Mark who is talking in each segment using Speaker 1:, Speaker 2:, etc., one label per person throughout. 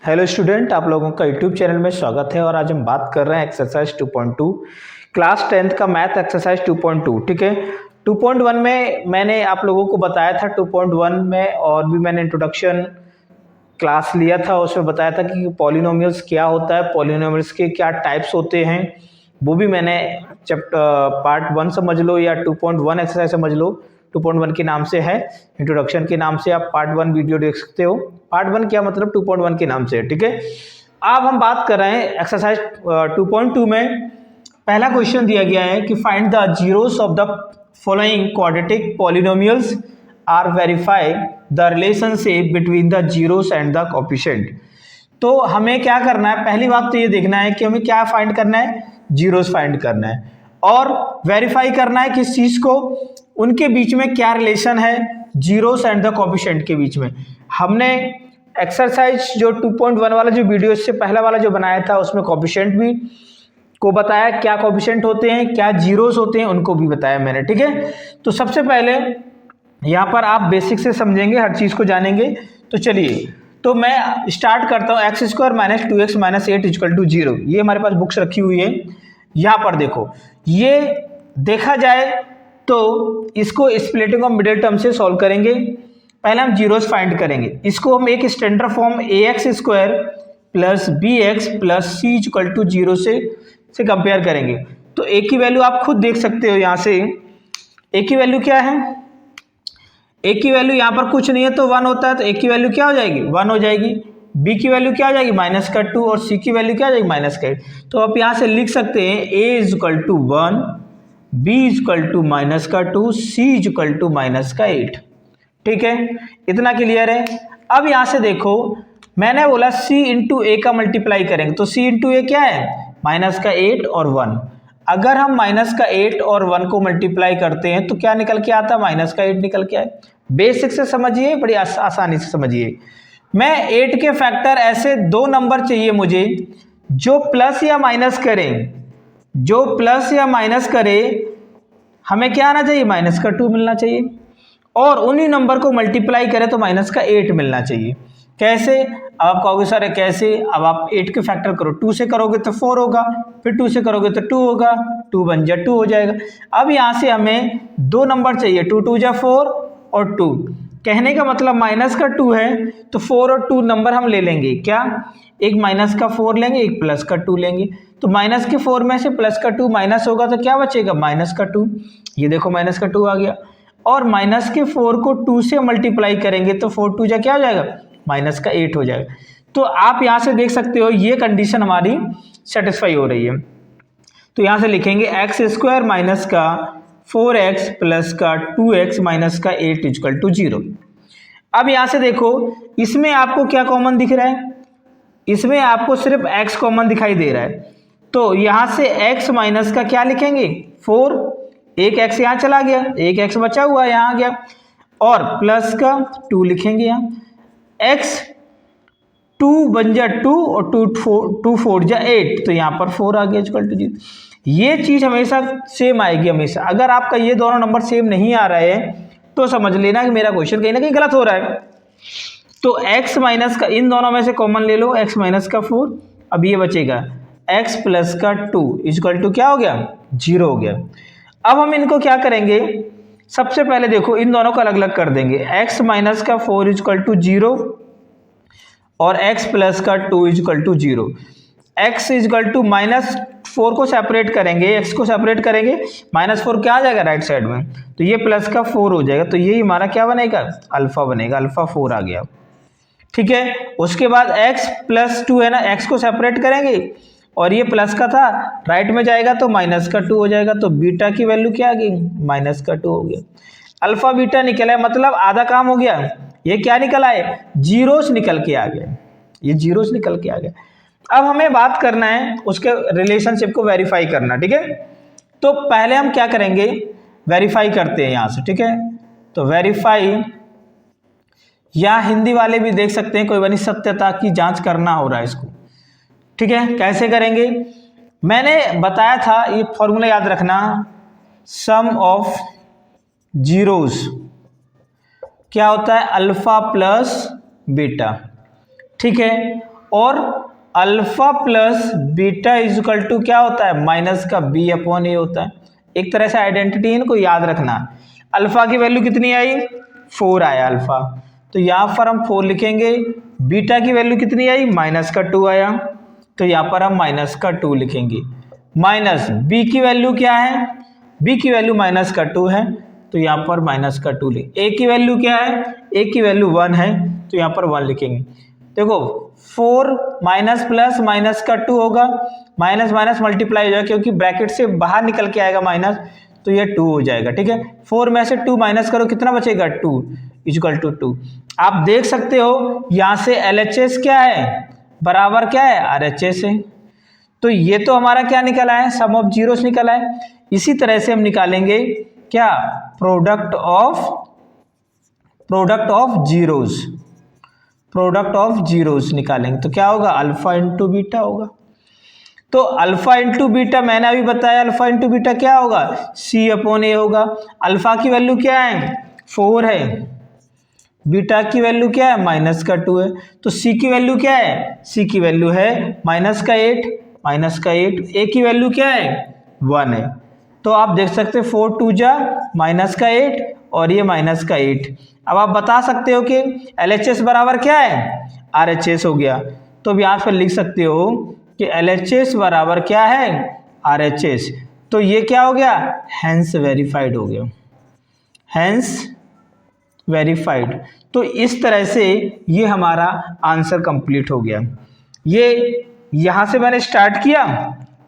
Speaker 1: Hello student, आप लोगों का यूट्यूब चैनल में स्वागत है। और आज हम बात कर रहे हैं एक्सरसाइज 2.2 क्लास 10th का मैथ एक्सरसाइज 2.2। ठीक है, 2.1 में मैंने आप लोगों को बताया था 2.1 में, और भी मैंने इंट्रोडक्शन क्लास लिया था, उसमें बताया था कि पॉलिनोमियल्स क्या होता है, पॉलिनोमियल्स के क्या टाइप्स होते हैं, वो भी मैंने पार्ट 1 समझ लो या 2.1 एक्सरसाइज समझ लो। 2.1 के नाम से है, इंट्रोडक्शन के नाम से आप पार्ट 1 वीडियो देख सकते हो। पार्ट 1 क्या मतलब 2.1 के नाम से है। ठीक है, अब हम बात कर रहे हैं एक्सरसाइज 2.2 में। पहला क्वेश्चन दिया गया है कि find the zeros of the following quadratic polynomials or verify the relationship between the zeros and the coefficient. तो हमें क्या करना है, पहली बात तो ये देखना है कि हमें क्या फाइंड करना है, जीरोस फाइंड करना है, और वेरीफाई करना है किस चीज को, उनके बीच में क्या रिलेशन है जीरोस एंड द कोएफिशिएंट के बीच में। हमने एक्सरसाइज जो 2.1 वाला जो वीडियो इससे पहला वाला जो बनाया था उसमें कोएफिशिएंट भी को बताया, क्या कोएफिशिएंट होते हैं, क्या जीरोस होते हैं, उनको भी बताया मैंने। ठीक है, तो सबसे पहले यहाँ पर आप बेसिक से समझेंगे, हर चीज को जानेंगे। तो चलिए, तो मैं स्टार्ट करता हूँ। X square minus 2x minus 8 equal to 0, ये हमारे पास बुक्स रखी हुई है। यहाँ पर देखो, ये देखा जाए तो इसको स्प्लिटिंग ऑफ मिडिल टर्म से सॉल्व करेंगे। पहले हम जीरोस फाइंड करेंगे, इसको हम एक standard form ax square plus bx plus c equal to 0 से कंपेयर करेंगे। तो a की वैल्यू आप खुद देख सकते हो, यहाँ से a की वैल्यू क्या है, a की वैल्यू यहाँ पर कुछ नहीं है तो 1 होता है, तो a की वैल्यू क्या हो जाएगी, 1 हो जाएगी। b की वैल्यू क्या हो जाएगी, -2, और c की वैल्यू क्या हो जाएगी, -8। तो आप यहाँ से लिख सकते हैं a is equal to 1, b is equal to -2, c is equal to -8। ठीक है, इतना क्लियर है। अब यहाँ से देखो, मैंने बोला c इंटू ए का मल्टीप्लाई करेंगे, तो c इंटू ए क्या है, -8 और 1। अगर हम -8 और 1 को मल्टीप्लाई करते हैं तो क्या निकल के आता है, -8 निकल के आए। बेसिक से समझिए, बड़ी आसानी से समझिए। मैं 8 के फैक्टर ऐसे दो नंबर चाहिए मुझे जो प्लस या माइनस करें, जो प्लस या माइनस करे, हमें क्या आना चाहिए, -2 मिलना चाहिए, और उन्हीं नंबर को मल्टीप्लाई करें तो -8 मिलना चाहिए। कैसे, अब आप कहोगे सर कैसे, अब आप 8 के फैक्टर करो, 2 से करोगे तो 4 होगा, फिर 2 से करोगे तो 2 होगा, 2 बन जा 2 हो जाएगा। अब यहाँ से हमें दो नंबर चाहिए, 2 2 जा 4 और 2। कहने का मतलब -2 है तो 4 और 2 नंबर हम ले लेंगे, क्या, एक -4 लेंगे, एक +2 लेंगे। तो -4 में से +2 माइनस होगा तो क्या बचेगा, -2। ये देखो -2 आ गया, और -4 को 2 से मल्टीप्लाई करेंगे तो 4 2 जा क्या हो जाएगा, -8 हो जाएगा। तो आप यहाँ से देख सकते हो ये कंडीशन हमारी सेटिस्फाई हो रही है। तो यहाँ से लिखेंगे एक्स स्क्वायर माइनस का 4x प्लस का 2x माइनस का 8 इक्वल टू 0। अब यहाँ से देखो, इसमें आपको क्या कॉमन दिख रहा है, इसमें आपको सिर्फ x कॉमन दिखाई दे रहा है। तो यहाँ से x माइनस का क्या लिखेंगे, 4, एक x यहाँ चला गया, एक x बचा हुआ यहाँ आ गया, और प्लस का 2 लिखेंगे यहाँ, x 2 बन जा 2 और 2 4 जा 8, तो यहाँ पर 4 आ गया इक्वल टू 0। ये चीज हमेशा सेम आएगी हमेशा। अगर आपका ये दोनों नंबर सेम नहीं आ रहे हैं तो समझ लेना कि मेरा क्वेश्चन कहीं ना कहीं गलत हो रहा है। तो x माइनस का, इन दोनों में से कॉमन ले लो, x माइनस का 4, अब ये बचेगा x प्लस का 2 इक्वल टू क्या हो गया, 0 हो गया। अब हम इनको क्या करेंगे, सबसे पहले देखो इन दोनों को अलग अलग कर देंगे, x माइनस का 4 इक्वल टू 0 और x प्लस का 2 equal to 0। x equal to -4 को सेपरेट करेंगे, x को सेपरेट करेंगे, -4 क्या आ जाएगा राइट साइड में, तो ये प्लस का 4 हो जाएगा, तो ये हमारा क्या बनेगा, अल्फा बनेगा, अल्फा 4 आ गया। ठीक है, उसके बाद x प्लस 2 है ना, x को सेपरेट करेंगे और ये प्लस का था, राइट में जाएगा तो -2 हो जाएगा, तो बीटा की वैल्यू क्या आ गई, -2 हो गया। अल्फा बीटा निकला है, मतलब आधा काम हो गया। ये क्या निकल आए, जीरोस निकल के आ गए, ये जीरोस निकल के आ गए। अब हमें बात करना है उसके रिलेशनशिप को वेरीफाई करना। ठीक है, तो पहले हम क्या करेंगे, वेरीफाई करते हैं यहाँ से। ठीक है, तो वेरीफाई, या हिंदी वाले भी देख सकते हैं, कोई बनी सत्यता की जांच करना हो रहा है इसको। ठीक है, कैसे करेंगे, मैंने बताया था ये फॉर्मूला याद रखना, सम ऑफ जीरोस क्या होता है, अल्फा प्लस बीटा। ठीक है, और alpha plus beta equal to क्या होता है, माइनस का बी अपॉन ए होता है। एक तरह से आइडेंटिटी इनको याद रखना। अल्फा की वैल्यू कितनी आई, 4 आया अल्फा, तो यहाँ पर हम 4 लिखेंगे। बीटा की वैल्यू कितनी आई, माइनस का 2 आया, तो यहाँ पर हम माइनस का 2 लिखेंगे। माइनस बी की वैल्यू क्या है, बी की वैल्यू माइनस का 2 है, तो यहाँ पर माइनस का 2 लिख। ए की वैल्यू क्या है, ए की वैल्यू 1 है, तो यहाँ पर 1 लिखेंगे। देखो 4 माइनस प्लस माइनस का 2 होगा, माइनस माइनस मल्टीप्लाई हो जाएगा, क्योंकि ब्रैकेट से बाहर निकल के आएगा माइनस, तो ये 2 हो जाएगा। ठीक है, 4 में से 2 माइनस करो, कितना बचेगा, 2 इक्वल टू 2। आप देख सकते हो यहाँ से LHS क्या है, बराबर क्या है, RHS है। तो ये तो हमारा क्या निकला है, सम ऑफ जीरोस निकला है। इसी तरह से हम निकालेंगे क्या, प्रोडक्ट ऑफ जीरोस निकालेंगे, तो क्या होगा, अल्फा इंटू बीटा होगा। तो अल्फा इंटू बीटा मैंने अभी बताया, अल्फा इंटू बीटा क्या होगा, C अपॉन ए होगा। अल्फा की वैल्यू क्या है, 4 है, बीटा की वैल्यू क्या है, माइनस का 2 है, तो C की वैल्यू क्या है, C की वैल्यू है माइनस का 8, ए की वैल्यू क्या है, 1 है। तो आप देख सकते हैं 4 2 जा माइनस का 8 और ये माइनस का 8। अब आप बता सकते हो कि LHS बराबर क्या है, RHS हो गया। तो अब यहाँ पर लिख सकते हो कि LHS बराबर क्या है, RHS। तो ये क्या हो गया, हैंस वेरीफाइड हो गया, हैंस वेरीफाइड। तो इस तरह से ये हमारा आंसर कंप्लीट हो गया। ये यहाँ से मैंने स्टार्ट किया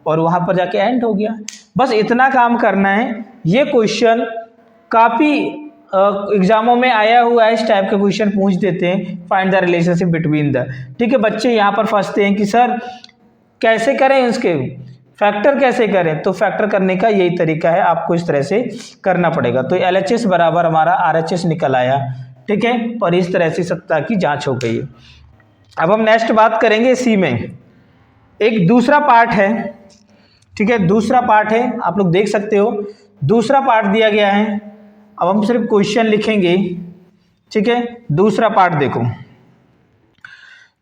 Speaker 1: और वहाँ पर जाके एंड हो गया। बस इतना काम करना है। ये क्वेश्चन काफ़ी एग्जामों में आया हुआ है, इस टाइप के क्वेश्चन पूछ देते हैं, find the relationship between the. ठीक है, बच्चे यहाँ पर फंसते हैं कि सर कैसे करें, इसके फैक्टर कैसे करें। तो फैक्टर करने का यही तरीका है, आपको इस तरह से करना पड़ेगा। तो LHS बराबर हमारा RHS निकल आया। ठीक है, और इस तरह से सत्ता की जांच हो गई है। अब हम नेक्स्ट बात करेंगे इसी में, एक दूसरा पार्ट है। ठीक है, दूसरा पार्ट है, आप लोग देख सकते हो दूसरा पार्ट दिया गया है। अब हम सिर्फ क्वेश्चन लिखेंगे। ठीक है, दूसरा पार्ट देखो,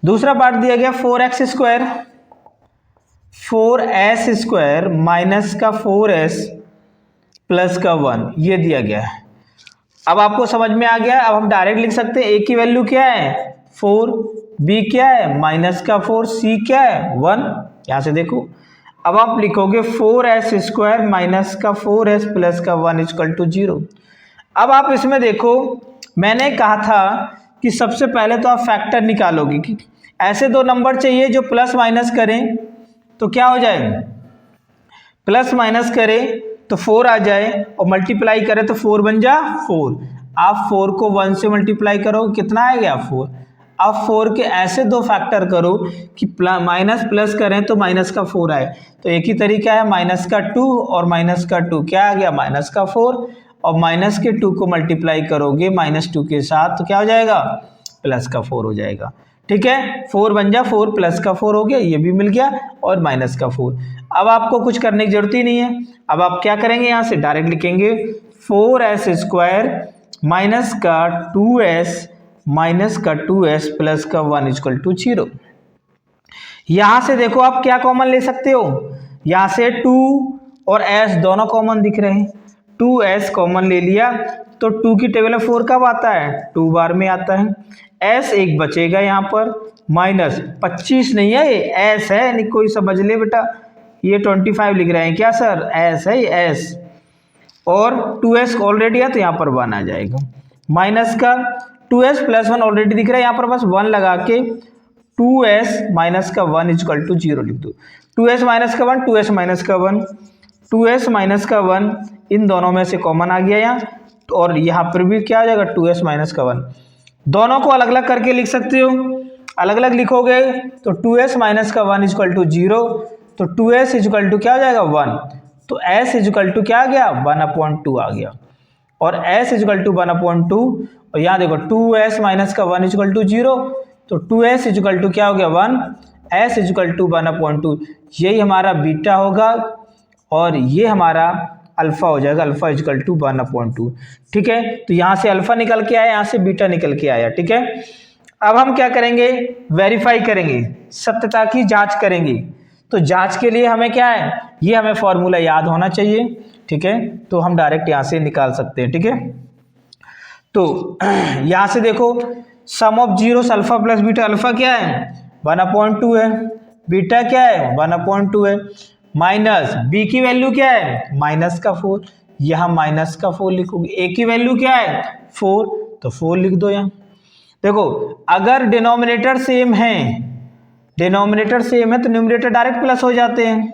Speaker 1: दूसरा पार्ट दिया गया 4x स्क्वायर माइनस का 4s प्लस का 1, ये दिया गया है। अब आपको समझ में आ गया। अब हम डायरेक्ट लिख सकते हैं, a की वैल्यू क्या है 4, b क्या है माइनस का 4, c क्या है 1। यहाँ से देखो, अब आप लिखोगे 4s स्क्वायर माइनस का 4s प्लस का 1 इक्वल टू 0। अब आप इसमें देखो, मैंने कहा था कि सबसे पहले तो आप फैक्टर निकालोगे कि ऐसे दो नंबर चाहिए जो प्लस माइनस करें, तो क्या हो जाए, प्लस माइनस करें तो 4 आ जाए और मल्टीप्लाई करें तो 4 बन जा 4। आप 4 को 1 से मल्टीप्लाई करो, कितना आएगा 4। अब 4 के ऐसे दो फैक्टर करो कि माइनस प्लस करें तो माइनस का 4 आए। तो एक ही तरीका है, माइनस का 2 और माइनस का 2 क्या आ गया, माइनस का 4, और माइनस के 2 को मल्टीप्लाई करोगे -2 के साथ तो क्या हो जाएगा, प्लस का 4 हो जाएगा। ठीक है, 4 बन जा 4 प्लस का 4 हो गया, ये भी मिल गया, और माइनस का 4। अब आपको कुछ करने की जरूरत ही नहीं है। अब आप क्या करेंगे, यहाँ से डायरेक्ट लिखेंगे 4s स्क्वायर माइनस का 2s प्लस का 1 इक्वल टू 0। यहाँ से देखो आप क्या कॉमन ले सकते हो, यहाँ से 2 और s दोनों कॉमन दिख रहे हैं, 2s कॉमन ले लिया तो 2 की टेबल में 4 कब आता है, 2 बार में आता है। s एक बचेगा यहाँ पर, माइनस 25 नहीं है ये s है, नहीं कोई समझ ले बेटा, ये 25 लिख रहे हैं क्या सर, s है s, और 2s ऑलरेडी है तो यहाँ पर 1 आ जाएगा। माइनस का 2s प्लस 1 ऑलरेडी दिख रहा है, यहाँ पर बस 1 लगा के 2s माइनस का 1 इक्वल टू 0 लिख दो। 2s माइनस का 1, 2s माइनस का 1, 2s माइनस का 1 इन दोनों में से कॉमन आ गया यहाँ, और यहाँ पर भी क्या आ जाएगा 2s माइनस का 1। दोनों को अलग अलग करके लिख सकते हो, अलग अलग लिखोगे तो 2s माइनस का 1 इक्वल टू 0, तो 2s इक्वल टू क्या हो जाएगा 1, तो s इक्वल टू क्या आ गया 1/2 आ गया, और s इक्वल टू 1/2, और यहाँ देखो 2s माइनस का 1 इक्वल टू 0, तो 2s इक्वल टू क्या हो गया 1, s इक्वल टू 1/2, यही हमारा बीटा होगा और ये हमारा अल्फा हो जाएगा, अल्फा इक्वल टू 1/2। ठीक है, तो यहाँ से अल्फा निकल के आया, यहाँ से बीटा निकल के आया। ठीक है, अब हम क्या करेंगे, वेरीफाई करेंगे, सत्यता की जांच करेंगे। तो जांच के लिए हमें क्या है, ये हमें फॉर्मूला याद होना चाहिए, ठीक है। तो हम डायरेक्ट यहाँ से निकाल सकते हैं, ठीक है। तो यहाँ से देखो, sum of zeros alpha plus beta, alpha क्या है 1/2 है, बीटा क्या है 1/2 है, माइनस बी की वैल्यू क्या है -4, यहाँ -4 लिखोगे, ए की वैल्यू क्या है 4, तो 4 लिख दो यहाँ। देखो अगर डिनोमिनेटर सेम है, डिनोमिनेटर सेम है तो न्यूमरेटर डायरेक्ट प्लस हो जाते हैं,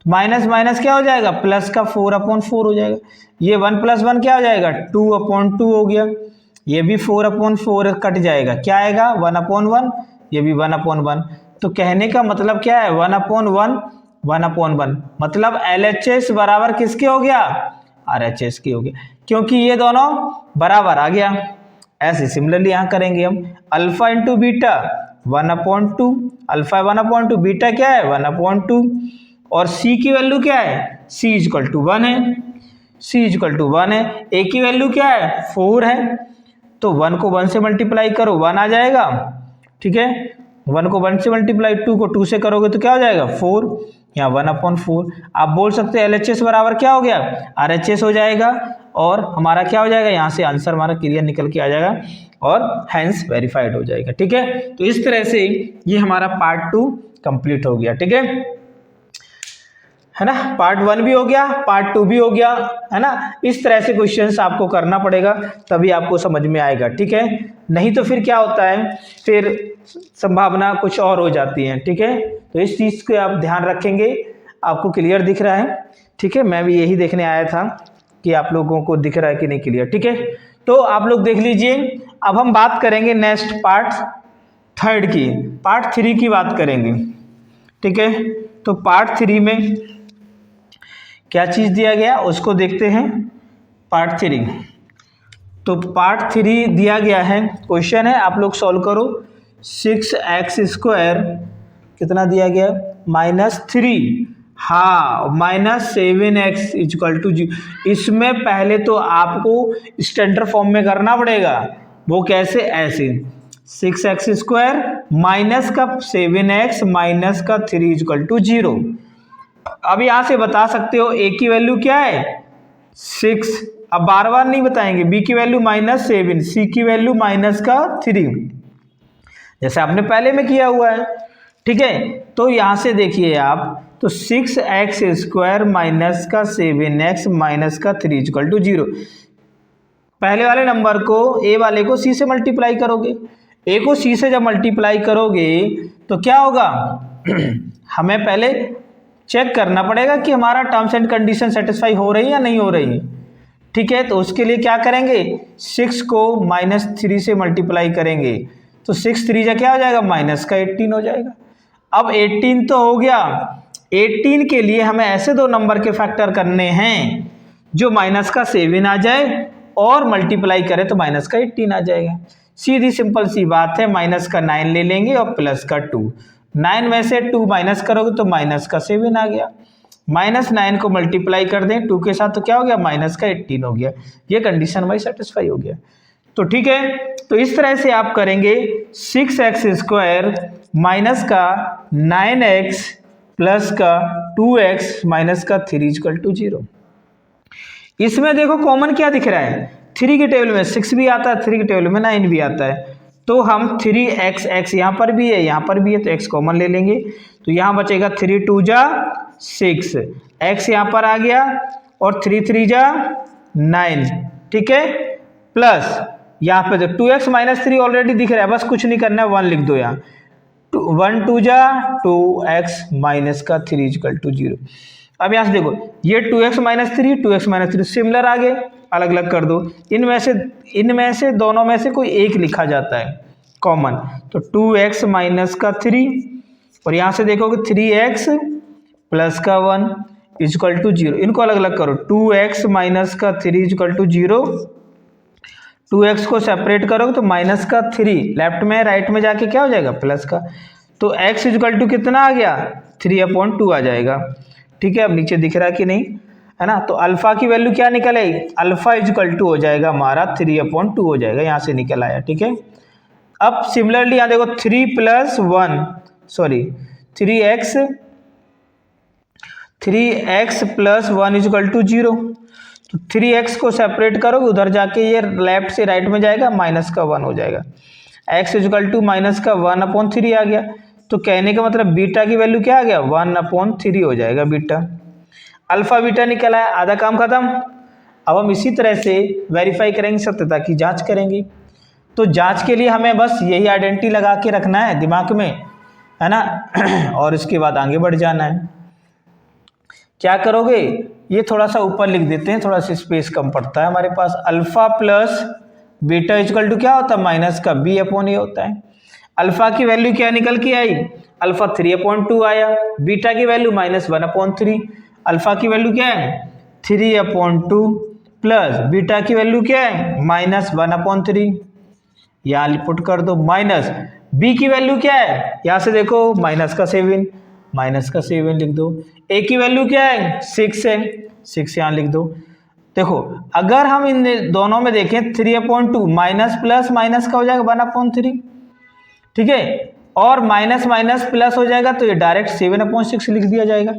Speaker 1: माइनस माइनस क्या हो जाएगा प्लस का 4/4 हो जाएगा, ये 1 + 1 क्या हो जाएगा 2/2 हो गया, ये भी 4/4 कट जाएगा, क्या आएगा 1/1, ये भी 1/1। तो कहने का मतलब क्या है 1/1 1/1, मतलब LHS बराबर किसके हो गया RHS के हो गया, क्योंकि ये दोनों बराबर आ गया। ऐसे सिमिलरली यहाँ करेंगे हम, alpha into beta 1/2, alpha 1/2, beta क्या है 1/2, और C की वैल्यू क्या है C = 1 है, C = 1 है, A की वैल्यू क्या है 4 है, तो 1 को 1 से मल्टीप्लाई करो 1 आ जाएगा, ठीक है। 1 को 1 से मल्टीप्लाई, 2 को 2 से करोगे तो क्या हो जाएगा 4, यहाँ 1/4। आप बोल सकते हैं LHS बराबर क्या हो गया RHS हो जाएगा, और हमारा क्या हो जाएगा, यहाँ से आंसर हमारा क्लियर निकल के आ जाएगा और हैंस वेरीफाइड हो जाएगा, ठीक है। तो इस तरह से ये हमारा पार्ट 2 कंप्लीट हो गया, ठीक है ना। पार्ट 1 भी हो गया, पार्ट 2 भी हो गया, है ना। इस तरह से क्वेश्चंस आपको करना पड़ेगा, तभी आपको समझ में आएगा, ठीक है। नहीं तो फिर क्या होता है, फिर संभावना कुछ और हो जाती है, ठीक है। तो इस चीज़ को आप ध्यान रखेंगे, आपको क्लियर दिख रहा है, ठीक है। मैं भी यही देखने आया था कि आप लोगों को दिख रहा है कि नहीं क्लियर, ठीक है। तो आप लोग देख लीजिए, अब हम बात करेंगे नेक्स्ट पार्ट 3 की, पार्ट 3 की बात करेंगे, ठीक है। तो पार्ट 3 में क्या चीज़ दिया गया उसको देखते हैं। पार्ट 3, तो पार्ट 3 दिया गया है, क्वेश्चन है, आप लोग सॉल्व करो। 6x² कितना दिया गया -3, हाँ -7x = 0। इसमें पहले तो आपको स्टैंडर्ड फॉर्म में करना पड़ेगा, वो कैसे, ऐसे 6x² माइनस का 7x माइनस का 3 = 0। अब यहां से बता सकते हो A की वैल्यू क्या है 6, अब बार बार नहीं बताएंगे, B की वैल्यू -7, C की वैल्यू -3, जैसे आपने पहले में किया हुआ है, ठीक है। तो यहां से देखिए आप, तो 6x² माइनस का 7x माइनस का 3 = 0। पहले वाले नंबर को, A वाले को C से मल्टीप्लाई करोगे, A को C से जब मल्टीप्लाई करोगे तो क्या होगा हमें पहले चेक करना पड़ेगा कि हमारा टर्म्स एंड कंडीशन सेटिस्फाई हो रही है या नहीं हो रही है, ठीक है। तो उसके लिए क्या करेंगे, 6 को -3 से मल्टीप्लाई करेंगे, तो 6 3 जा क्या हो जाएगा -18 हो जाएगा। अब 18 तो हो गया, 18 के लिए हमें ऐसे दो नंबर के फैक्टर करने हैं जो -7 आ जाए और मल्टीप्लाई करें तो -18 आ जाएगा। सीधी सिंपल सी बात है, -9 ले लेंगे और +2, 9 में से 2 माइनस करोगे तो -7 आ गया, -9 को मल्टीप्लाई कर दें 2 के साथ तो क्या हो गया -18 हो गया, ये कंडीशन हमारी सेटिस्फाई हो गया। तो ठीक है, तो इस तरह से आप करेंगे 6x² माइनस का 9x प्लस का 2x माइनस का 3 = 0। इसमें देखो कॉमन क्या दिख रहा है, 3 के टेबल में 6 भी आता है, 3 के टेबल में 9 भी आता है, तो हम 3x यहाँ पर भी है यहाँ पर भी है तो x कॉमन ले लेंगे, तो यहाँ बचेगा 3 2 जा 6, x यहाँ पर आ गया और 3 3 जा 9, ठीक है, प्लस यहाँ पे 2x - 3 ऑलरेडी दिख रहा है, बस कुछ नहीं करना है 1 लिख दो यहाँ, 1 2 जा 2x माइनस का 3 = 0। अब यहाँ से देखो ये 2x - 3 सिमिलर आगे अलग अलग कर दो, इनमें से दोनों में से कोई एक लिखा जाता है कॉमन, तो 2x माइनस का 3 और यहाँ से देखोगे 3x प्लस का 1 = 0, इनको अलग अलग करो, 2x माइनस का 3 = 0, 2x को सेपरेट करोगे तो माइनस का 3 लेफ्ट में राइट में जाके क्या हो जाएगा प्लस का, तो x = कितना आ गया 3/2 आ जाएगा, ठीक है। अब नीचे दिख रहा है कि नहीं, है ना, तो अल्फा की वैल्यू क्या निकल आई, अल्फा = हो जाएगा हमारा 3/2 हो जाएगा, यहाँ से निकल आया, ठीक है। अब सिमिलरली यहाँ देखो 3x प्लस 1 इक्वल टू 0। तो 3x को सेपरेट करोगे उधर जाके ये लेफ्ट से राइट में जाएगा, माइनस का 1 हो जाएगा। x इक्वल टू माइनस का 1/3 आ गया। तो कहने का मतलब बीटा की वैल्यू क्या आ गया, 1/3 हो जाएगा बीटा। अल्फा बीटा निकला है, आधा काम खत्म। अब हम इसी तरह से वेरीफाई करेंगे, सत्यता की जांच करेंगे। तो जांच के लिए हमें बस यही आइडेंटिटी लगा के रखना है दिमाग में, है ना और इसके बाद आगे बढ़ जाना है। क्या करोगे, ये थोड़ा सा ऊपर लिख देते हैं, थोड़ा सा स्पेस कम पड़ता है हमारे पास। Alpha plus beta equal to क्या होता है, माइनस का b/a होता है। अल्फा की वैल्यू क्या निकल के आई, अल्फा 3/2 आया। बीटा की वैल्यू -1/3। अल्फा की वैल्यू क्या है 3/2 प्लस बीटा की वैल्यू क्या है -1/3। यहाँ पुट कर दो माइनस बी की वैल्यू क्या है, यहाँ से देखो -7 लिख दो। ए की वैल्यू क्या है 6 है, 6 यहाँ लिख दो। देखो अगर हम इन दोनों में देखें 3/2 माइनस प्लस माइनस का हो जाएगा 1/3, ठीक है, और माइनस माइनस प्लस हो जाएगा तो ये डायरेक्ट 7/6 लिख दिया जाएगा।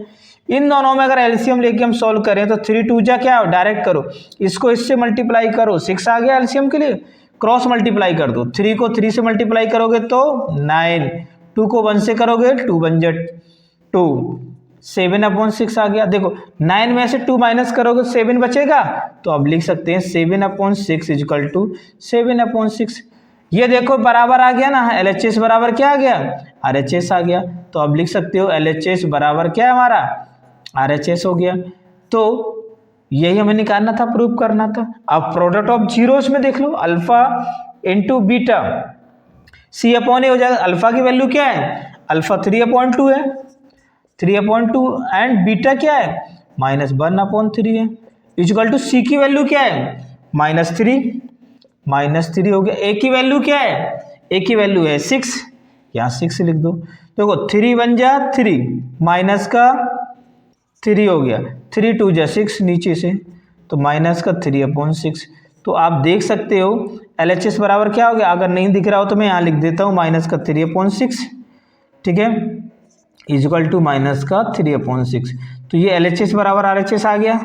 Speaker 1: इन दोनों में अगर एलसीएम लेके हम सॉल्व करें तो 3 2 जा क्या हो, डायरेक्ट करो, इसको इससे मल्टीप्लाई करो, 6 आ गया एलसीएम के लिए, क्रॉस मल्टीप्लाई कर दो। 3 को 3 से मल्टीप्लाई करोगे तो 9, 2 को 1 से करोगे 2 बन जाए 2, 7/6 आ गया। देखो 9 में से 2 माइनस करोगे 7 बचेगा, तो अब लिख सकते हैं 7/6 इक्वल टू 7/6। ये देखो बराबर आ गया ना, LHS बराबर क्या आ गया, RHS आ गया। तो अब लिख सकते हो LHS बराबर क्या है हमारा, RHS हो गया। तो यही हमें निकालना था, प्रूव करना था। अब प्रोडक्ट ऑफ जीरोस में देख लो, अल्फा इंटू बीटा C/A हो जाएगा। अल्फा की वैल्यू क्या है, अल्फा 3/2 है, 3/2 एंड बीटा क्या है -1/3 है, इक्वल टू C की वैल्यू क्या है -3 हो गया। ए की वैल्यू क्या है, ए की वैल्यू है 6, यहाँ 6 लिख दो। देखो 3 बन जा 3, माइनस का 3 हो गया, 3 2 जा 6 नीचे से, तो माइनस का 3/6। तो आप देख सकते हो LHS बराबर क्या हो गया, अगर नहीं दिख रहा हो तो मैं यहाँ लिख देता हूँ माइनस का 3/6, ठीक है, इक्वल टू माइनस का 3/6। तो ये LHS बराबर RHS आ गया,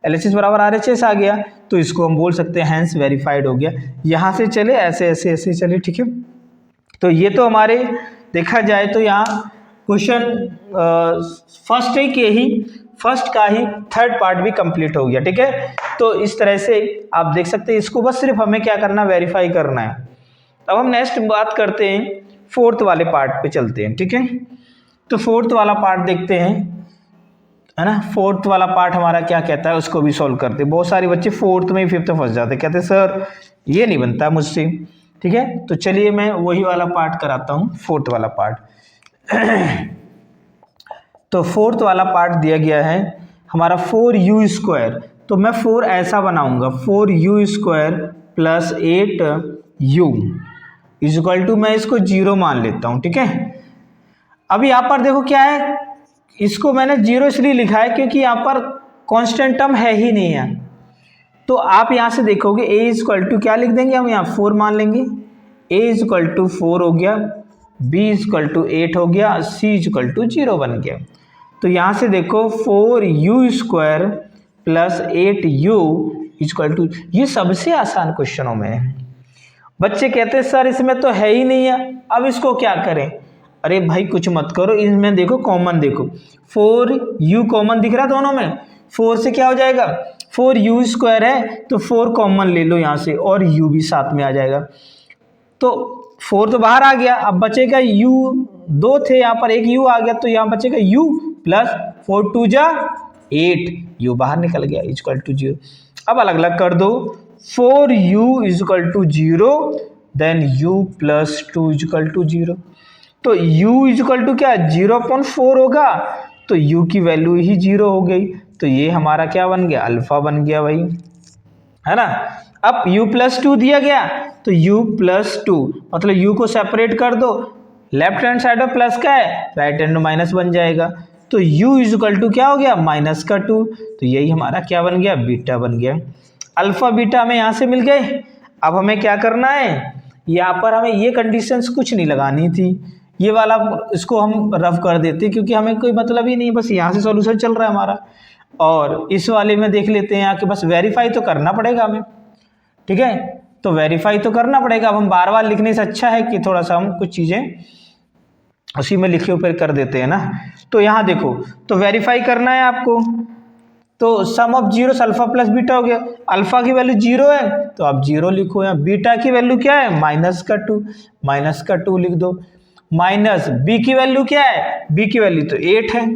Speaker 1: LHS बराबर RHS आ गया, तो इसको हम बोल सकते हैं हैंस वेरीफाइड हो गया। यहाँ से चले ऐसे ऐसे ऐसे चले, ठीक है। तो ये तो हमारे देखा जाए तो यहाँ क्वेश्चन फर्स्ट का ही थर्ड पार्ट भी कंप्लीट हो गया, ठीक है। तो इस तरह से आप देख सकते हैं, इसको बस सिर्फ हमें क्या करना, वेरीफाई करना है। अब हम नेक्स्ट बात करते हैं, फोर्थ वाले पार्ट पे चलते हैं, ठीक है। तो फोर्थ वाला पार्ट देखते हैं, है ना। फोर्थ वाला पार्ट हमारा क्या कहता है, उसको भी सॉल्व करते हैं। बहुत सारे बच्चे फोर्थ में ही फिफ्थ फंस जाते हैं, कहते हैं सर ये नहीं बनता मुझसे, ठीक है। तो चलिए मैं वही वाला पार्ट कराता हूँ, फोर्थ वाला पार्ट। तो फोर्थ वाला पार्ट दिया गया है हमारा 4u²। तो मैं 4 ऐसा बनाऊंगा, 4u² plus 8u equal to, मैं इसको 0 मान लेता हूं, ठीक है। अब यहाँ पर देखो क्या है, इसको मैंने 0 इसलिए लिखा है क्योंकि यहाँ पर कांस्टेंट टर्म है ही नहीं है। तो आप यहाँ से देखोगे a इक्वल टू क्या लिख देंगे हम, यहाँ 4 मान लेंगे, a इक्वल टू 4 हो गया, b इक्वल टू 8 हो गया, c इक्वल टू 0 बन गया। तो यहाँ से देखो 4u² plus 8u equal to, ये सबसे आसान क्वेश्चनों में है। बच्चे कहते हैं सर इसमें तो है ही नहीं है, अब इसको क्या करें। अरे भाई कुछ मत करो, इसमें देखो कॉमन देखो, 4u कॉमन दिख रहा है दोनों में, 4 से क्या हो जाएगा, 4u² है तो 4 कॉमन ले लो यहाँ से, और u भी साथ में आ जाएगा। तो 4 तो बाहर आ गया, अब बचेगा u, 2 थे यहाँ पर, एक u आ गया, तो यहाँ बचेगा u प्लस 4 2 जा 8, u बाहर निकल गया, इक्वल टू 0। अब अलग अलग कर दो, 4u equal to 0 then u plus 2 equal to 0। तो u इक्वल टू क्या 0.4 होगा, तो u की वैल्यू ही 0 हो गई। तो ये हमारा क्या बन गया, अल्फा बन गया भाई, है ना। अब u प्लस 2 दिया गया, तो u प्लस 2 मतलब u को सेपरेट कर दो, लेफ्ट हैंड साइड में प्लस का है, राइट हैंड में माइनस बन जाएगा। तो u इक्वल टू क्या हो गया, माइनस का 2। तो यही हमारा क्या बन गया, बीटा बन गया। अल्फा बीटा हमें यहाँ से मिल गए। अब हमें क्या करना है, यहाँ पर हमें ये कंडीशंस कुछ नहीं लगानी थी, ये वाला इसको हम रफ कर देते क्योंकि हमें कोई मतलब ही नहीं, बस यहाँ से सॉल्यूशन चल रहा है हमारा। और इस वाले में देख लेते हैं यहाँ कि बस वेरीफाई तो करना पड़ेगा हमें, ठीक है, तो वेरीफाई तो करना पड़ेगा। अब हम बार बार लिखने से अच्छा है कि थोड़ा सा हम कुछ चीज़ें उसी में लिखे ऊपर कर देते हैं ना। तो यहाँ देखो, तो वेरीफाई करना है आपको, तो sum of zero alpha plus beta हो गया। अल्फा की वैल्यू 0 है तो आप 0 लिखो, यहाँ बीटा की वैल्यू क्या है माइनस का 2 लिख दो, माइनस बी की वैल्यू क्या है, बी की वैल्यू तो 8 है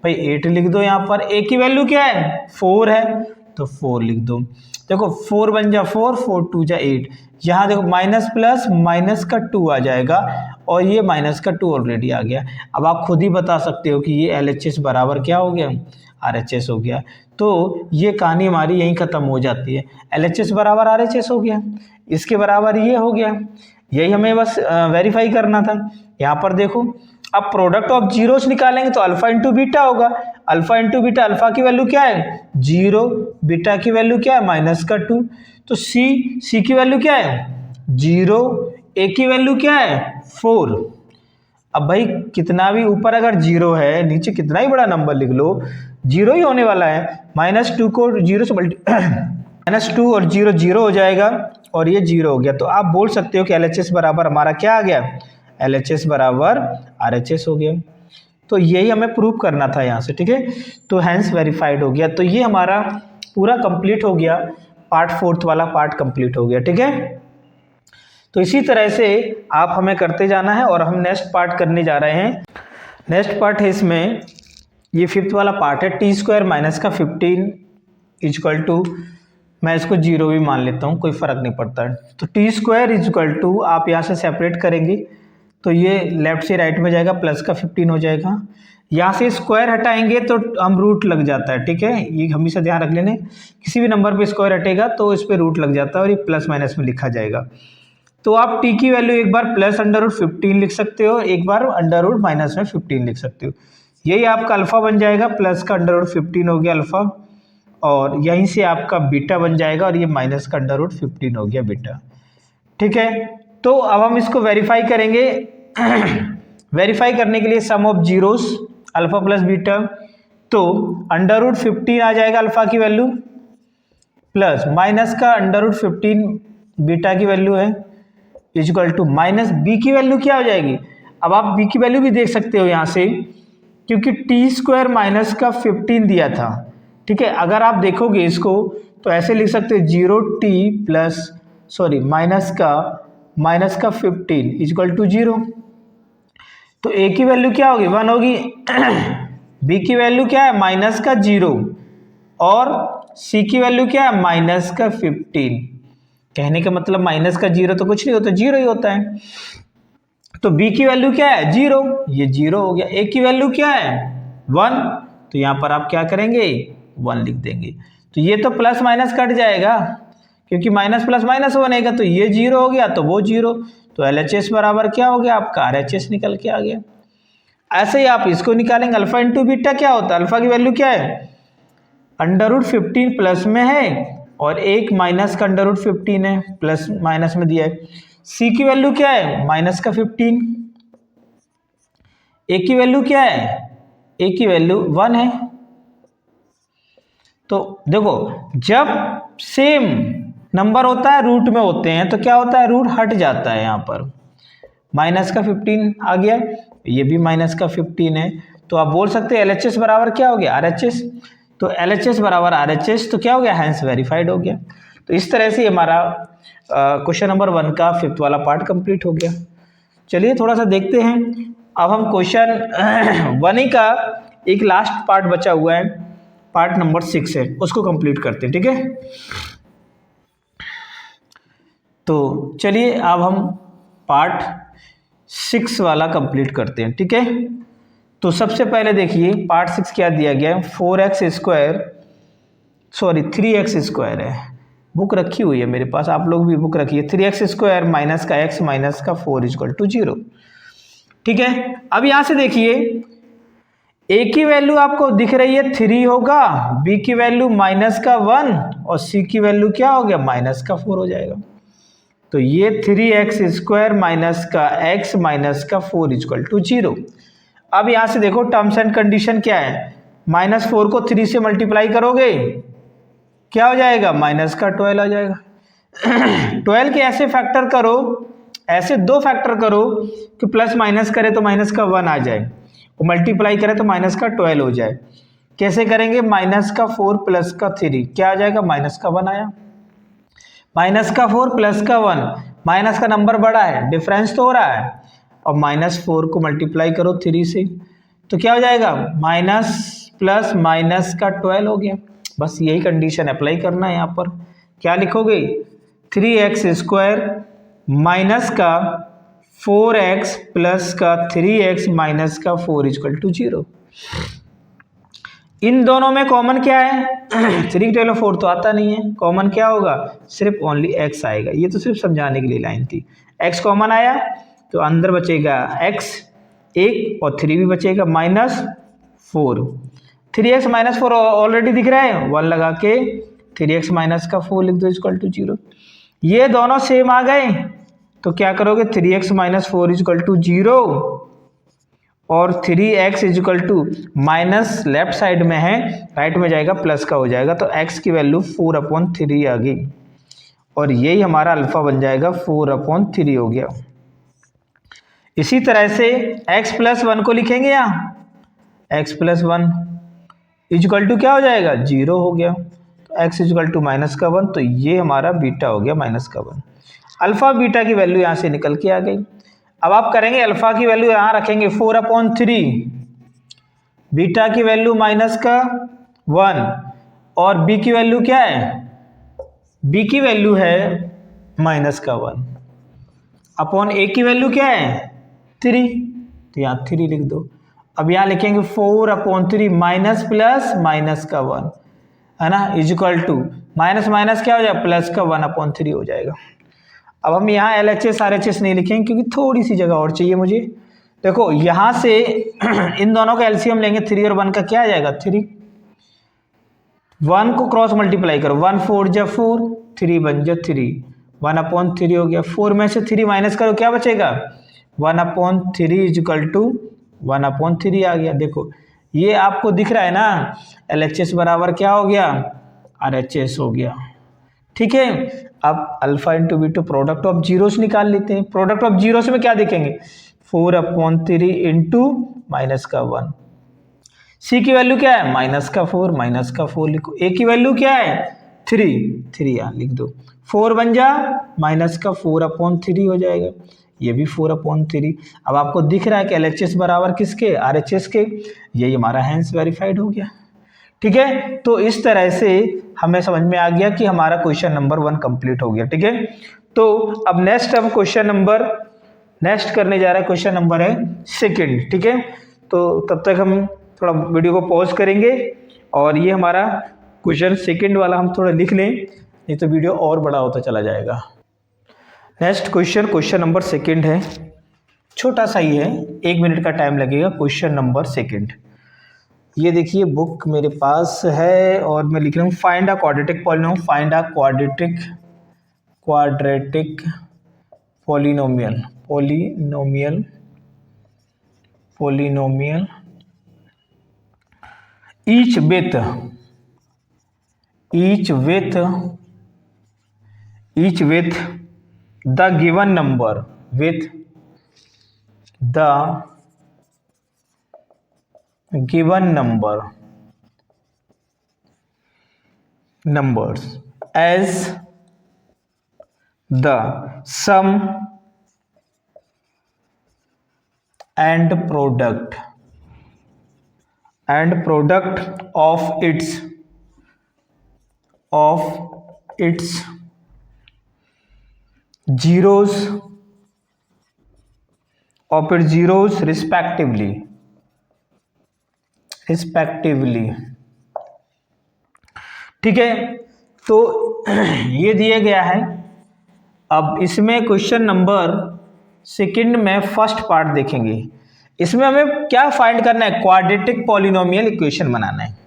Speaker 1: भाई 8 लिख दो यहाँ पर। ए की वैल्यू क्या है 4 है तो 4 लिख दो। देखो 4 बन जा 4, 4 2 जा 8, यहाँ देखो माइनस प्लस माइनस का 2 आ जाएगा और ये माइनस का 2 ऑलरेडी आ गया। अब आप खुद ही बता सकते हो कि ये LHS बराबर क्या हो गया, RHS हो गया। तो ये कहानी हमारी यहीं ख़त्म हो जाती है, LHS बराबर RHS हो गया, इसके बराबर ये हो गया, यही हमें बस वेरीफाई करना था। यहाँ पर देखो, अब प्रोडक्ट ऑफ जीरोस निकालेंगे तो अल्फा इंटू बीटा होगा, अल्फा इंटू बीटा, अल्फा की वैल्यू क्या है 0, बीटा की वैल्यू क्या है माइनस का 2, तो सी की वैल्यू क्या है 0, ए की वैल्यू क्या है 4। अब भाई कितना भी ऊपर अगर 0 है, नीचे कितना ही बड़ा नंबर लिख लो 0 ही होने वाला है। -2 को 0 से -2 और 0 0 हो जाएगा और ये 0 हो गया। तो आप बोल सकते हो कि LHS बराबर हमारा क्या आ गया, LHS बराबर RHS हो गया। तो यही हमें प्रूव करना था यहाँ से, ठीक है, तो हैंस वेरीफाइड हो गया। तो ये हमारा पूरा कंप्लीट हो गया, पार्ट 4 वाला पार्ट कंप्लीट हो गया, ठीक है। तो इसी तरह से आप हमें करते जाना है और हम नेक्स्ट पार्ट करने जा रहे हैं। नेक्स्ट पार्ट है इसमें, ये 5th वाला पार्ट है, t² माइनस का 15 इक्वल टू, मैं इसको 0 भी मान लेता हूँ, कोई फ़र्क नहीं पड़ता है। तो t² इक्वल टू, आप यहाँ से सेपरेट करेंगे तो ये लेफ्ट से राइट में जाएगा, प्लस का 15 हो जाएगा। यहाँ से स्क्वायर हटाएंगे तो हम रूट लग जाता है, ठीक है, ये हमेशा ध्यान रख लेने, किसी भी नंबर पे स्क्वायर हटेगा तो इस पर रूट लग जाता है और ये प्लस माइनस में लिखा जाएगा। तो आप t की वैल्यू एक बार प्लस √15 लिख सकते हो, एक बार अंडर माइनस में 15 लिख सकते हो। यही आपका अल्फा बन जाएगा, प्लस का √15 हो गया अल्फा, और यहीं से आपका बीटा बन जाएगा और ये माइनस का √15 हो गया बीटा, ठीक है। तो अब हम इसको वेरीफाई करेंगे। वेरीफाई करने के लिए sum of zeros alpha plus beta, तो √15 आ जाएगा अल्फा की वैल्यू, प्लस माइनस का √15 बीटा की वैल्यू है, इक्वल टू माइनस बी की वैल्यू क्या हो जाएगी। अब आप बी की वैल्यू भी देख सकते हो यहाँ से, क्योंकि t² माइनस का 15 दिया था, ठीक है। अगर आप देखोगे इसको तो ऐसे लिख सकते हो 0t प्लस माइनस का 15 इक्वल टू 0। तो a की वैल्यू क्या होगी 1 होगी, b की वैल्यू क्या है माइनस का 0 और c की वैल्यू क्या है माइनस का 15। कहने का मतलब माइनस का 0 तो कुछ नहीं होता, 0 ही होता है। तो b की वैल्यू क्या है 0, ये 0 हो गया। a की वैल्यू क्या है 1, तो यहाँ पर आप क्या करेंगे 1 लिख देंगे। तो ये तो प्लस माइनस कट जाएगा, क्योंकि माइनस प्लस माइनस बनेगा, तो ये 0 हो गया तो वो 0, तो LHS बराबर क्या हो गया आपका RHS निकल के आ गया। ऐसे ही आप इसको निकालेंगे, अल्फा इंटू बीटा क्या होता है, अल्फा की वैल्यू क्या है √15 प्लस में है और एक माइनस का √15 है, प्लस माइनस में दिया है। c की वैल्यू क्या है माइनस का 15, a की वैल्यू क्या है, a की वैल्यू 1 है। तो देखो जब सेम नंबर होता है रूट में होते हैं तो क्या होता है रूट हट जाता है, यहाँ पर माइनस का 15 आ गया, ये भी माइनस का 15 है। तो आप बोल सकते हैं LHS बराबर क्या हो गया RHS। तो LHS बराबर RHS तो क्या हो गया हैंस वेरीफाइड हो गया। तो इस तरह से हमारा क्वेश्चन नंबर 1 का 5th वाला पार्ट कंप्लीट हो गया। चलिए थोड़ा सा देखते हैं, अब हम क्वेश्चन 1 का एक लास्ट पार्ट बचा हुआ है, पार्ट नंबर 6 है, उसको कंप्लीट करते हैं, ठीक है। तो चलिए अब हम पार्ट 6 वाला कंप्लीट करते हैं, ठीक है। तो सबसे पहले देखिए पार्ट 6 क्या दिया गया है, 3x² है, बुक रखी हुई है मेरे पास, आप लोग भी बुक रखिए। 3x² माइनस का x माइनस का 4 इक्वल टू 0, ठीक है। अब यहाँ से देखिए a की वैल्यू आपको दिख रही है 3 होगा, b की वैल्यू माइनस का 1 और c की वैल्यू क्या हो गया माइनस का 4 हो जाएगा। तो ये 3x² माइनस का x माइनस का 4 इक्वल टू 0। अब यहां से देखो टर्म्स एंड कंडीशन क्या है, -4 को 3 से मल्टीप्लाई करोगे क्या हो जाएगा, माइनस का 12 आ जाएगा। 12 के ऐसे फैक्टर करो, ऐसे दो फैक्टर करो कि प्लस माइनस करे तो माइनस का 1 आ जाए और मल्टीप्लाई करे तो माइनस का 12 हो जाए। कैसे करेंगे, माइनस का 4 प्लस का 3 क्या आ जाएगा, माइनस का 1 आया। माइनस का 4 प्लस का 1, माइनस का नंबर बड़ा है, डिफरेंस तो हो रहा है, और -4 को मल्टीप्लाई करो 3 से तो क्या हो जाएगा, माइनस प्लस माइनस का 12 हो गया। बस यही कंडीशन अप्लाई करना है यहाँ पर। क्या लिखोगे, 3x² माइनस का 4x प्लस का 3x माइनस का 4 इक्वल टू 0। इन दोनों में कॉमन क्या है, 3 टेलो 4 तो आता नहीं है, कॉमन क्या होगा, सिर्फ ओनली x आएगा। ये तो सिर्फ समझाने के लिए लाइन थी। x कॉमन आया तो अंदर बचेगा x 1 और 3 भी बचेगा -4। 3x माइनस 4 ऑलरेडी दिख रहा है, 1 लगा के 3x माइनस का 4 लिख दो इक्वल टू 0। ये दोनों सेम आ गए तो क्या करोगे, 3x माइनस 4 इक्वल टू 0 और 3x equal to minus left side में है, राइट में जाएगा प्लस का हो जाएगा, तो x की वैल्यू 4/3 आ गई और यही हमारा अल्फा बन जाएगा, 4/3 हो गया। इसी तरह से x प्लस 1 को लिखेंगे यहाँ, x प्लस 1 इक्वल टू क्या हो जाएगा, 0 हो गया, तो x इक्वल टू -1, तो ये हमारा बीटा हो गया -1। अल्फा बीटा की वैल्यू यहाँ से निकल के आ गई। अब आप करेंगे अल्फा की वैल्यू यहाँ रखेंगे 4/3, बीटा की वैल्यू -1 और b की वैल्यू क्या है, b की वैल्यू है -1 अपॉन a की वैल्यू क्या है 3, तो यहाँ 3 लिख दो। अब यहाँ लिखेंगे 4/3 माइनस प्लस माइनस का 1 है ना, इक्वल टू माइनस माइनस क्या हो जाएगा, प्लस का 1/3 हो जाएगा। अब हम यहाँ LHS RHS नहीं लिखेंगे क्योंकि थोड़ी सी जगह और चाहिए मुझे। देखो यहाँ से इन दोनों का एलसीएम लेंगे, 3 और 1 का क्या आ जाएगा, 3। 1 को क्रॉस मल्टीप्लाई करो, 1 4 जा 4, 3 बन जा 3, 1/3 हो गया। 4 में से 3 माइनस करो क्या बचेगा, 1/3 इक्वल टू 1/3 आ गया। देखो ये आपको दिख रहा है ना, LHS बराबर क्या हो गया, RHS हो गया। ठीक है, अब alpha into beta product of zeros निकाल लेते हैं। प्रोडक्ट ऑफ जीरोस में क्या देखेंगे, 4/3 इंटू -1। सी की वैल्यू क्या है, -4 लिखो। ए की वैल्यू क्या है 3 यहाँ लिख दो। 4 बन जा -4/3 हो जाएगा, ये भी 4/3। अब आपको दिख रहा है कि LHS बराबर किसके, RHS के, यही हमारा हैंस वेरीफाइड हो गया। ठीक है, तो इस तरह से हमें समझ में आ गया कि हमारा क्वेश्चन नंबर 1 कंप्लीट हो गया। ठीक है, तो अब नेक्स्ट हम नेक्स्ट करने जा रहे हैं, क्वेश्चन नंबर है 2। ठीक है, तो तब तक हम थोड़ा वीडियो को पॉज करेंगे और ये हमारा क्वेश्चन 2 वाला हम थोड़ा लिख लें, नहीं तो वीडियो और बड़ा होता चला जाएगा। नेक्स्ट क्वेश्चन नंबर 2 है, छोटा सा ही है, 1 मिनट का टाइम लगेगा। क्वेश्चन नंबर 2, ये देखिए बुक मेरे पास है और मैं लिख रहा हूँ, find a quadratic polynomial, find a quadratic polynomial each with the given number, with the given numbers as the sum and product of its zeros respectively। ठीक है, तो ये दिया गया है। अब इसमें क्वेश्चन नंबर 2 में फर्स्ट पार्ट देखेंगे। इसमें हमें क्या फाइंड करना है, क्वाड्रेटिक पॉलिनोमियल इक्वेशन बनाना है।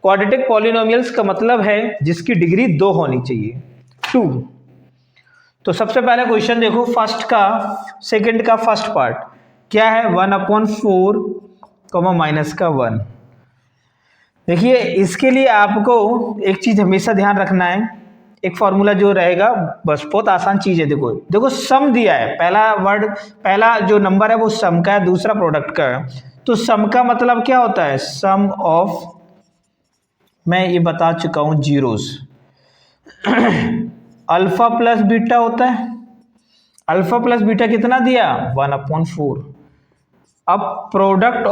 Speaker 1: क्वाड्रेटिक पॉलिनोमियल्स का मतलब है जिसकी डिग्री 2 होनी चाहिए, 2। तो सबसे पहले क्वेश्चन देखो, फर्स्ट का सेकंड का फर्स्ट पार्ट क्या है, 1/4 कॉमा माइनस का 1। देखिए इसके लिए आपको एक चीज हमेशा ध्यान रखना है, एक फॉर्मूला जो रहेगा, बस बहुत आसान चीज है। देखो देखो सम दिया है, पहला वर्ड, पहला जो नंबर है वो सम का है, दूसरा प्रोडक्ट का है। तो सम का मतलब क्या होता है, सम ऑफ, मैं ये बता चुका हूं, जीरोस। अल्फा प्लस बीटा होता है, अल्फा प्लस बीटा कितना दिया, 1/4। अब प्रोडक्ट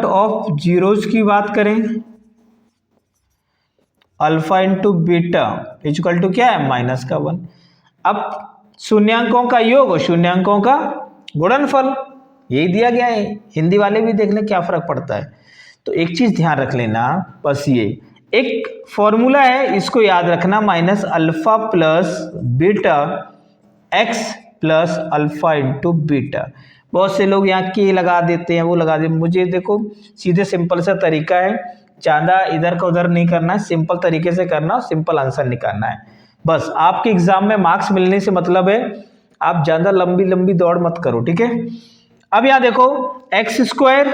Speaker 1: ऑफ जीरोस की बात करें, alpha into beta equal to क्या है, माइनस का 1। अब शून्यांकों का योग और शून्यांकों का गुणनफल, यही दिया गया है। हिंदी वाले भी देख लें क्या फर्क पड़ता है। तो एक चीज ध्यान रख लेना, बस ये एक फॉर्मूला है, इसको याद रखना, minus alpha plus beta x plus alpha into beta. बहुत से लोग यहाँ के लगा देते हैं, वो लगा देते, मुझे देखो सीधे सिंपल सा तरीका है, ज़्यादा इधर का उधर नहीं करना है, सिंपल तरीके से करना, सिंपल आंसर निकालना है बस। आपके एग्जाम में मार्क्स मिलने से मतलब है, आप ज़्यादा लंबी लंबी दौड़ मत करो, ठीक है। अब यहाँ देखो x square,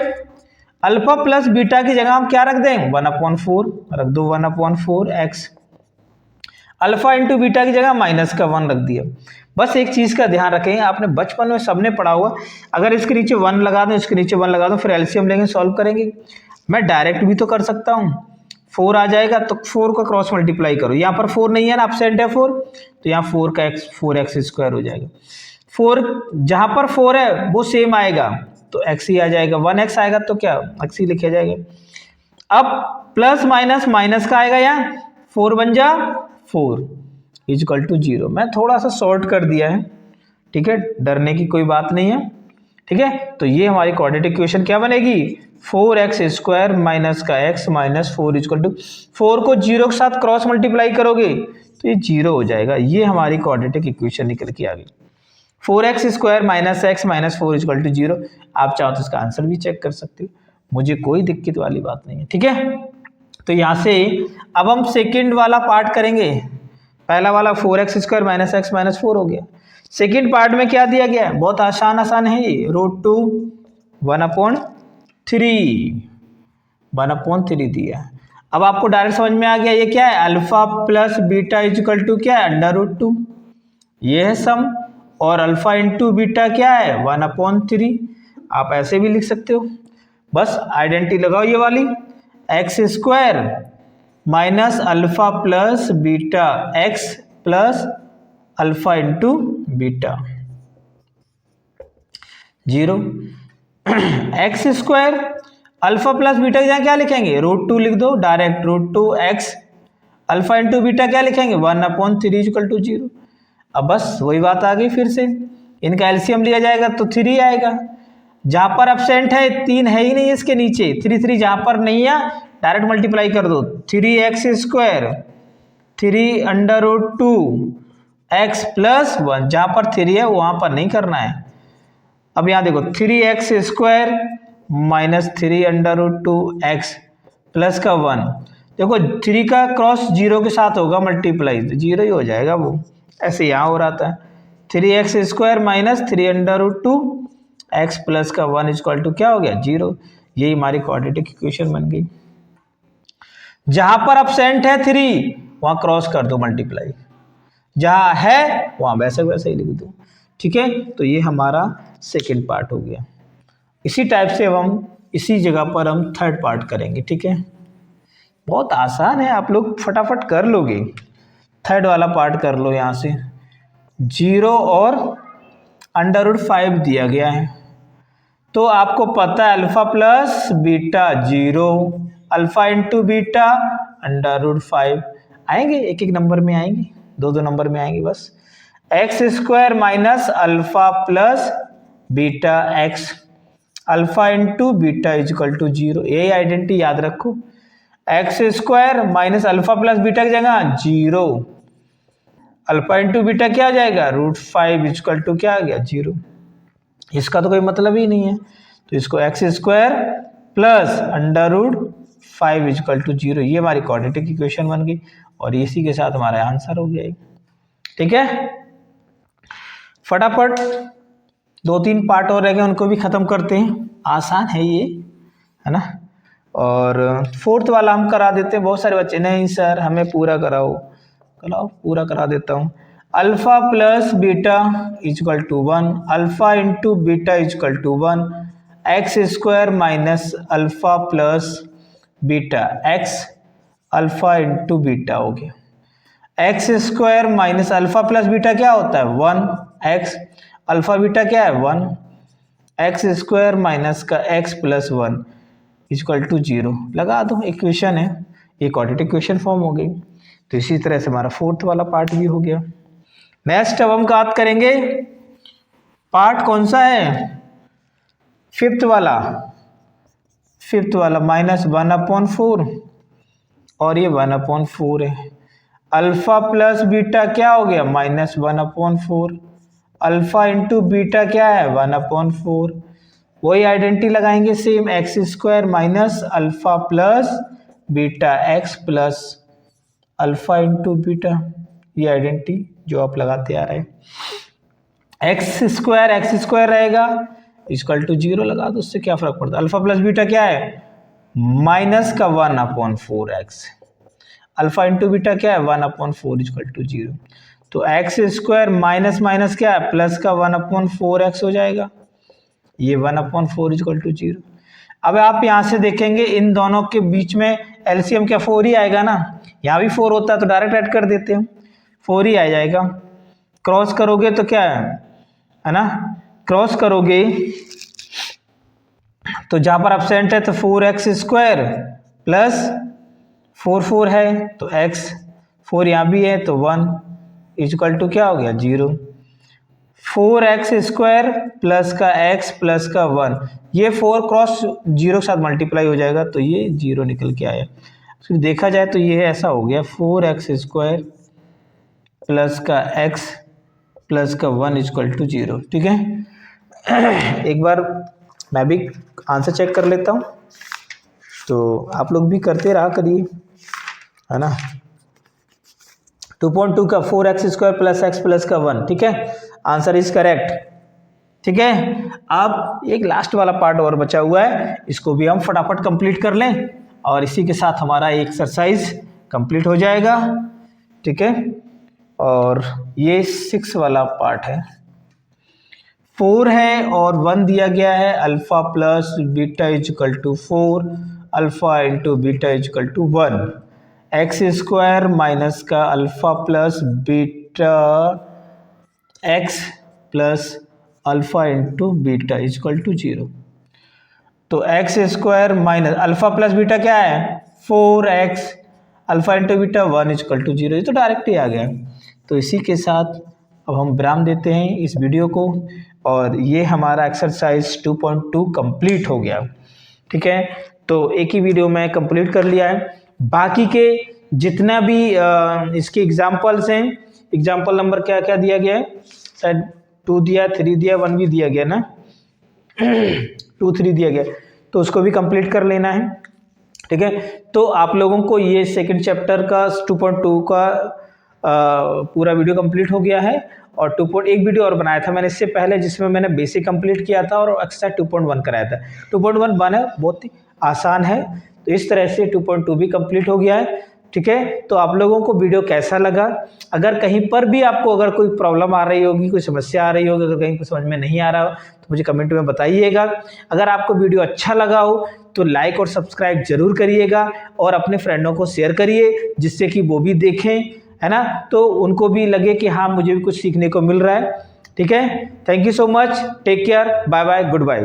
Speaker 1: alpha plus beta की जगह हम क्या रख दें, 1/4 रख दो, 1/4 एक्स, अल्फा इंटू बीटा की जगह माइनस का 1 रख दिया। बस एक चीज का ध्यान रखें, आपने बचपन में सबने पढ़ा हुआ, अगर इसके नीचे 1 लगा दो, इसके नीचे 1 लगा दो, फिर एलसीएम लेंगे, सॉल्व करेंगे। मैं डायरेक्ट भी तो कर सकता हूँ, 4 आ जाएगा तो 4 का क्रॉस मल्टीप्लाई करो, यहाँ पर 4 नहीं है ना, एब्सेंट है 4, तो यहाँ 4x स्क्वायर हो जाएगा। 4 जहाँ पर 4 है वो सेम आएगा तो x ही आ जाएगा, 1x आएगा तो क्या x ही लिखा जाएगा। अब प्लस माइनस माइनस का आएगा, यहाँ 4 बन जा 4 इक्वल टू 0। मैं थोड़ा सा शॉर्ट कर दिया है, ठीक है, डरने की कोई बात नहीं है, ठीक है। तो ये हमारी क्वाड्रेटिक इक्वेशन क्या बनेगी, 4x स्क्वायर माइनस का x माइनस 4 इक्वल टू 4 को 0 के साथ क्रॉस मल्टीप्लाई करोगे तो ये 0 हो जाएगा। ये हमारी क्वाड्रेटिक इक्वेशन निकल के आ गई, 4x square minus x minus 4 equal to 0। आप चाहो तो इसका आंसर भी चेक कर सकते हो, मुझे कोई दिक्कत वाली बात नहीं है, ठीक है। तो यहाँ से अब हम सेकंड वाला पार्ट करेंगे, पहला वाला 4x square minus x minus 4 हो गया। सेकंड पार्ट में क्या दिया गया है, बहुत आसान है ये, √2 1/3 दिया है। अब आपको डायरेक्ट समझ में आ गया ये क्या है, alpha plus beta equal to क्या है, √2, ये है सम, और अल्फा इंटू बीटा क्या है, 1/3। आप ऐसे भी लिख सकते हो, बस आइडेंटिटी लगाओ ये वाली, x square minus alpha plus beta x plus alpha into beta 0। X square alpha plus beta की जगह क्या लिखेंगे, √2 लिख दो direct, √2 x, alpha into beta क्या लिखेंगे, 1/3 इक्वल टू 0। अब बस वही बात आ गई, फिर से इनका एलसीएम लिया जाएगा तो 3 आएगा, जहां पर एब्सेंट है 3 है ही नहीं, इसके नीचे 3 जहां पर नहीं है डायरेक्ट मल्टीप्लाई कर दो, 3x स्क्वायर 3√2 x प्लस 1, जहां पर 3 है वहां पर नहीं करना है। अब यहां देखो 3x square minus 3√2 x plus का 1, देखो 3 का क्रॉस 0 के साथ होगा मल्टीप्लाई तो 0 ही हो जाएगा वो, ऐसे यहाँ हो रहा था, 3x square minus 3√2 x plus का 1 इक्वल टू क्या हो गया, 0। यही हमारी क्वाड्रेटिक इक्वेशन बन गई। जहां पर एब्सेंट है 3 वहां क्रॉस कर दो मल्टीप्लाई, जहां है वहां वैसे वैसे ही लिख दो, ठीक है। तो ये हमारा सेकंड पार्ट हो गया। इसी टाइप से अब हम इसी जगह पर हम थर्ड पार्ट करेंगे, ठीक है। बहुत आसान है, आप लोग फटाफट कर लोगे। थर्ड वाला पार्ट कर लो, यहाँ से 0 और √5 दिया गया है, तो आपको पता है alpha plus beta 0, alpha into beta √5 आएंगे, एक एक नंबर में आएंगे, दो नंबर में आएंगे बस। X square minus alpha plus beta x, alpha into beta equal to 0, यही आइडेंटिटी याद रखो, x square minus alpha plus beta की जगह 0, अल्फा इंटू बीटा क्या आ जाएगा, √5 इक्वल टू क्या आ गया, 0। इसका तो कोई मतलब ही नहीं है, तो इसको x square plus √5 5 equal to 0। ये हमारी क्वाड्रेटिक इक्वेशन बन गई और इसी के साथ हमारा आंसर हो गया। ठीक है, फटाफट 2-3 पार्ट और रह गए, उनको भी खत्म करते हैं। आसान है ये, है ना। और फोर्थ वाला हम करा देते हैं। बहुत सारे बच्चे नहीं सर हमें पूरा कराओ, पूरा करा देता हूँ। Alpha plus beta equal to 1, alpha into beta equal to 1, x square minus alpha plus beta, x alpha into beta हो गया। X square minus alpha plus beta क्या होता है 1, एक्स अल्फा बीटा क्या है 1, एक्स स्क्वायर माइनस का x plus 1 is equal to 0 लगा दो। इक्वेशन है ये, क्वाड्रेटिक इक्वेशन फॉर्म हो गई। तो इसी तरह से हमारा फोर्थ वाला पार्ट भी हो गया। नेक्स्ट अब हम बात करेंगे पार्ट कौन सा है, फिफ्थ वाला -1/4 और ये 1/4 है। अल्फा प्लस बीटा क्या हो गया -1/4, अल्फा इंटू बीटा क्या है 1/4। वही आइडेंटिटी लगाएंगे same, x square minus alpha plus beta x plus alpha into beta, ये आइडेंटिटी जो आप लगाते आ रहे हैं। एक्स स्क्वायर रहेगा इक्वल टू 0 लगा दो, उससे क्या फर्क पड़ता है। अल्फा प्लस बीटा क्या है माइनस का 1/4x, अल्फा इंटू बीटा क्या है 1/4 इक्वल टू 0। तो एक्स स्क्वायर माइनस माइनस क्या है प्लस का 1/4x हो जाएगा, ये 1/4 इक्वल टू 0। अब आप यहाँ से देखेंगे इन दोनों के बीच में एलसीएम क्या 4 ही आएगा ना, यहाँ भी 4 होता है तो डायरेक्ट ऐड कर देते हैं, 4 ही आ जाएगा। क्रॉस करोगे तो क्या है ना, क्रॉस करोगे तो जहाँ पर एब्सेंट है तो 4x स्क्वायर प्लस 4 है तो x, 4 यहाँ भी है तो 1 इक्वल टू क्या हो गया 0। 4x स्क्वायर प्लस का x प्लस का 1, ये 4 क्रॉस 0 के साथ मल्टीप्लाई हो जाएगा तो ये 0 निकल के आया। फिर देखा जाए तो ये ऐसा हो गया 4x स्क्वायर प्लस का x प्लस का 1 इक्वल टू 0। ठीक है, एक बार मैं भी आंसर चेक कर लेता हूँ, तो आप लोग भी करते रहा करिए, है ना। 2.2 का 4x square plus x plus का 1, ठीक है, आंसर इज करेक्ट। ठीक है, अब एक लास्ट वाला पार्ट और बचा हुआ है, इसको भी हम फटाफट कंप्लीट कर लें और इसी के साथ हमारा एक्सरसाइज कंप्लीट हो जाएगा। ठीक है, और ये 6 वाला पार्ट है। 4 है और 1 दिया गया है, alpha plus beta equal to 4, alpha into beta equal to 1, x square minus का alpha plus beta x plus alpha into beta equal to 0। तो x square minus alpha plus beta क्या है 4x, alpha into beta 1 equal to 0, ये तो direct ही आ गया। तो इसी के साथ अब हम विराम देते हैं इस वीडियो को, और ये हमारा एक्सरसाइज 2.2 कंप्लीट हो गया। ठीक है, तो एक ही वीडियो में कंप्लीट कर लिया है। बाकी के जितना भी इसके एग्जाम्पल्स हैं, एग्जाम्पल नंबर क्या क्या दिया गया है, शायद 2 दिया, 3 दिया, 1 भी दिया गया ना 2, 3 दिया गया, तो उसको भी कंप्लीट कर लेना है। ठीक है, तो आप लोगों को ये सेकंड चैप्टर का 2.2 का पूरा वीडियो कंप्लीट हो गया है। और 2.1 वीडियो और बनाया था मैंने इससे पहले, जिसमें मैंने बेसिक कंप्लीट किया था और एक्सरसाइज 2.1 कराया था। 2.1 बना बहुत ही आसान है, तो इस तरह से 2.2 भी कंप्लीट हो गया है। ठीक है, तो आप लोगों को वीडियो कैसा लगा, अगर कहीं पर भी आपको अगर कोई प्रॉब्लम आ रही होगी, कोई समस्या आ रही होगी, अगर कहीं कुछ समझ में नहीं आ रहा हो तो मुझे कमेंट में बताइएगा। अगर आपको वीडियो अच्छा लगा हो तो लाइक और सब्सक्राइब जरूर करिएगा और अपने फ्रेंडों को शेयर करिए, जिससे कि वो भी देखें, है ना, तो उनको भी लगे कि हाँ मुझे भी कुछ सीखने को मिल रहा है। ठीक है, thank you so much, take care, bye bye, good bye.